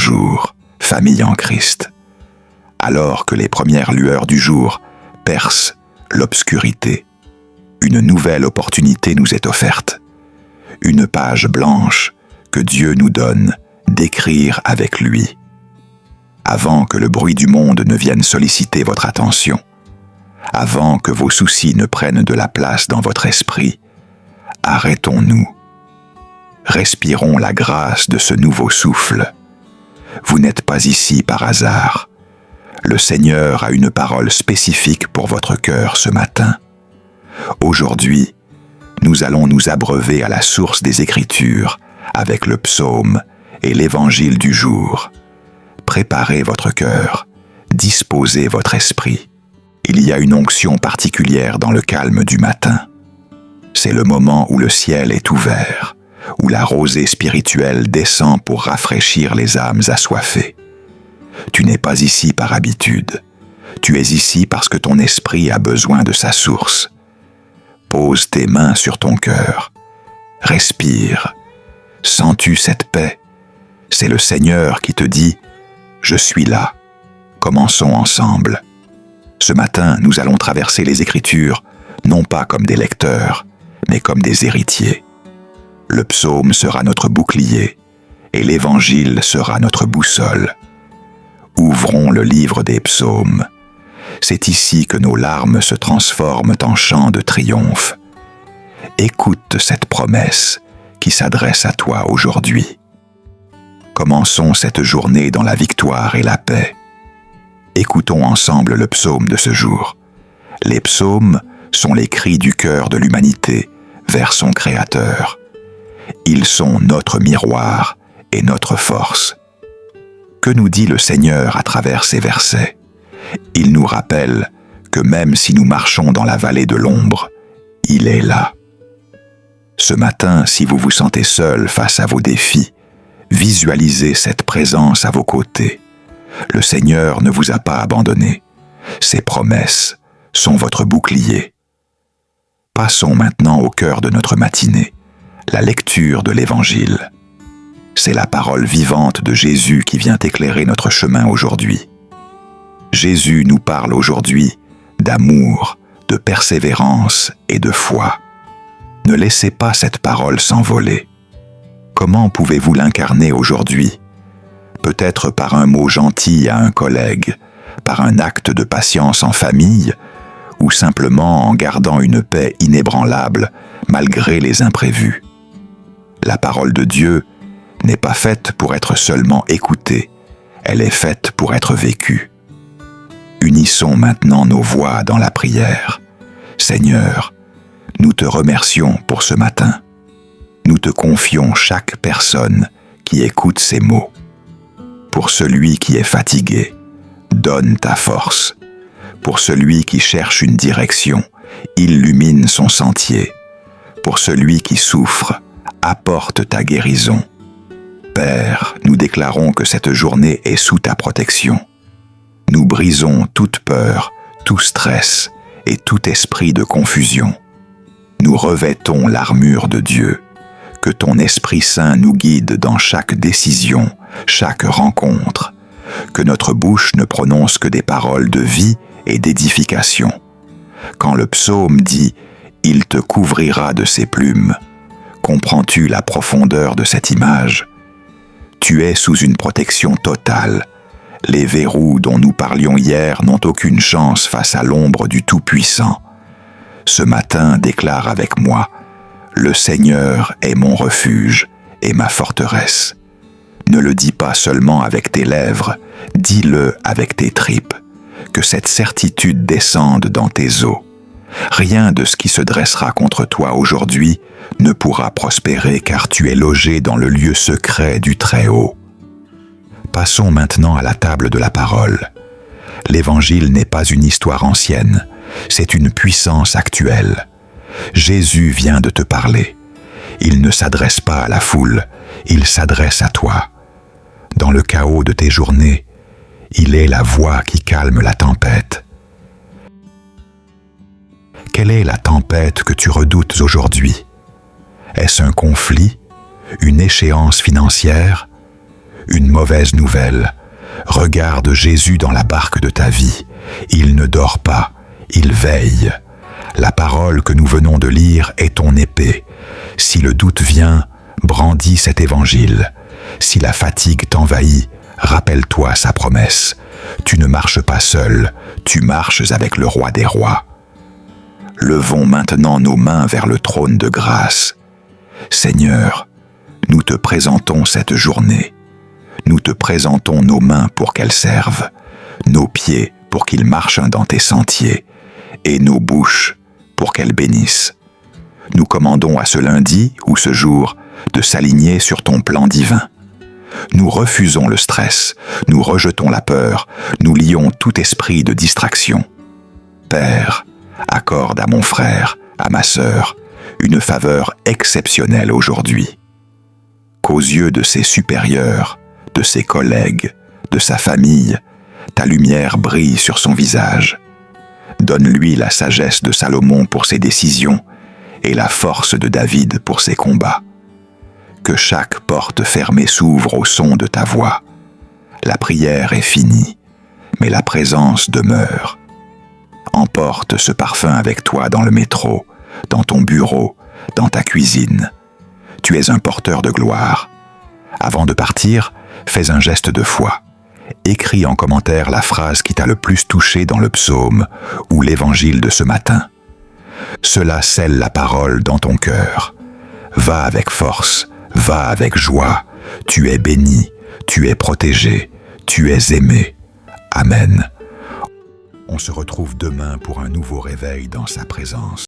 jour, famille en Christ. Alors que les premières lueurs du jour percent l'obscurité, une nouvelle opportunité nous est offerte. Une page blanche que Dieu nous donne d'écrire avec lui. Avant que le bruit du monde ne vienne solliciter votre attention, avant que vos soucis ne prennent de la place dans votre esprit, arrêtons-nous. Respirons la grâce de ce nouveau souffle. Vous n'êtes pas ici par hasard. Le Seigneur a une parole spécifique pour votre cœur ce matin. Aujourd'hui, nous allons nous abreuver à la source des Écritures avec le psaume et l'évangile du jour. Préparez votre cœur, disposez votre esprit. Il y a une onction particulière dans le calme du matin. C'est le moment où le ciel est ouvert, où la rosée spirituelle descend pour rafraîchir les âmes assoiffées. Tu n'es pas ici par habitude. Tu es ici parce que ton esprit a besoin de sa source. Pose tes mains sur ton cœur. Respire. Sens-tu cette paix? C'est le Seigneur qui te dit « Je suis là. Commençons ensemble. » Ce matin, nous allons traverser les Écritures, non pas comme des lecteurs, mais comme des héritiers. Le psaume sera notre bouclier, et l'Évangile sera notre boussole. Ouvrons le livre des psaumes. C'est ici que nos larmes se transforment en chants de triomphe. Écoute cette promesse qui s'adresse à toi aujourd'hui. Commençons cette journée dans la victoire et la paix. Écoutons ensemble le psaume de ce jour. Les psaumes sont les cris du cœur de l'humanité vers son Créateur. Ils sont notre miroir et notre force. Que nous dit le Seigneur à travers ces versets? Il nous rappelle que même si nous marchons dans la vallée de l'ombre, il est là. Ce matin, si vous vous sentez seul face à vos défis, visualisez cette présence à vos côtés. Le Seigneur ne vous a pas abandonné. Ses promesses sont votre bouclier. Passons maintenant au cœur de notre matinée, la lecture de l'Évangile. C'est la parole vivante de Jésus qui vient éclairer notre chemin aujourd'hui. Jésus nous parle aujourd'hui d'amour, de persévérance et de foi. Ne laissez pas cette parole s'envoler. Comment pouvez-vous l'incarner aujourd'hui? Peut-être par un mot gentil à un collègue, par un acte de patience en famille, ou simplement en gardant une paix inébranlable malgré les imprévus. La parole de Dieu n'est pas faite pour être seulement écoutée, elle est faite pour être vécue. Unissons maintenant nos voix dans la prière. Seigneur, nous te remercions pour ce matin. Nous te confions chaque personne qui écoute ces mots. Pour celui qui est fatigué, donne ta force. Pour celui qui cherche une direction, illumine son sentier. Pour celui qui souffre, apporte ta guérison. Père, nous déclarons que cette journée est sous ta protection. Nous brisons toute peur, tout stress et tout esprit de confusion. Nous revêtons l'armure de Dieu. Que ton Esprit Saint nous guide dans chaque décision, chaque rencontre. Que notre bouche ne prononce que des paroles de vie et d'édification. Quand le psaume dit « Il te couvrira de ses plumes », comprends-tu la profondeur de cette image? Tu es sous une protection totale. Les verrous dont nous parlions hier n'ont aucune chance face à l'ombre du Tout-Puissant. Ce matin, déclare avec moi « Le Seigneur est mon refuge et ma forteresse ». Ne le dis pas seulement avec tes lèvres, dis-le avec tes tripes. Que cette certitude descende dans tes os. Rien de ce qui se dressera contre toi aujourd'hui ne pourra prospérer car tu es logé dans le lieu secret du Très-Haut. Passons maintenant à la table de la parole. L'Évangile n'est pas une histoire ancienne, c'est une puissance actuelle. Jésus vient de te parler. Il ne s'adresse pas à la foule, il s'adresse à toi. Dans le chaos de tes journées, il est la voix qui calme la tempête. Quelle est la tempête que tu redoutes aujourd'hui? Est-ce un conflit, une échéance financière, une mauvaise nouvelle. Regarde Jésus dans la barque de ta vie. Il ne dort pas, il veille. La parole que nous venons de lire est ton épée. Si le doute vient, brandis cet évangile. Si la fatigue t'envahit, rappelle-toi sa promesse. Tu ne marches pas seul, tu marches avec le roi des rois. Levons maintenant nos mains vers le trône de grâce. Seigneur, nous te présentons cette journée. Nous te présentons nos mains pour qu'elles servent, nos pieds pour qu'ils marchent dans tes sentiers, et nos bouches pour qu'elles bénissent. Nous commandons à ce lundi ou ce jour de s'aligner sur ton plan divin. Nous refusons le stress, nous rejetons la peur, nous lions tout esprit de distraction. Père, accorde à mon frère, à ma sœur, une faveur exceptionnelle aujourd'hui. Qu'aux yeux de ses supérieurs, de ses collègues, de sa famille, ta lumière brille sur son visage. Donne-lui la sagesse de Salomon pour ses décisions et la force de David pour ses combats. Que chaque porte fermée s'ouvre au son de ta voix. La prière est finie, mais la présence demeure. Emporte ce parfum avec toi dans le métro, dans ton bureau, dans ta cuisine. Tu es un porteur de gloire. Avant de partir, fais un geste de foi. Écris en commentaire la phrase qui t'a le plus touché dans le psaume ou l'évangile de ce matin. Cela scelle la parole dans ton cœur. Va avec force, va avec joie. Tu es béni, tu es protégé, tu es aimé. Amen. On se retrouve demain pour un nouveau réveil dans sa présence.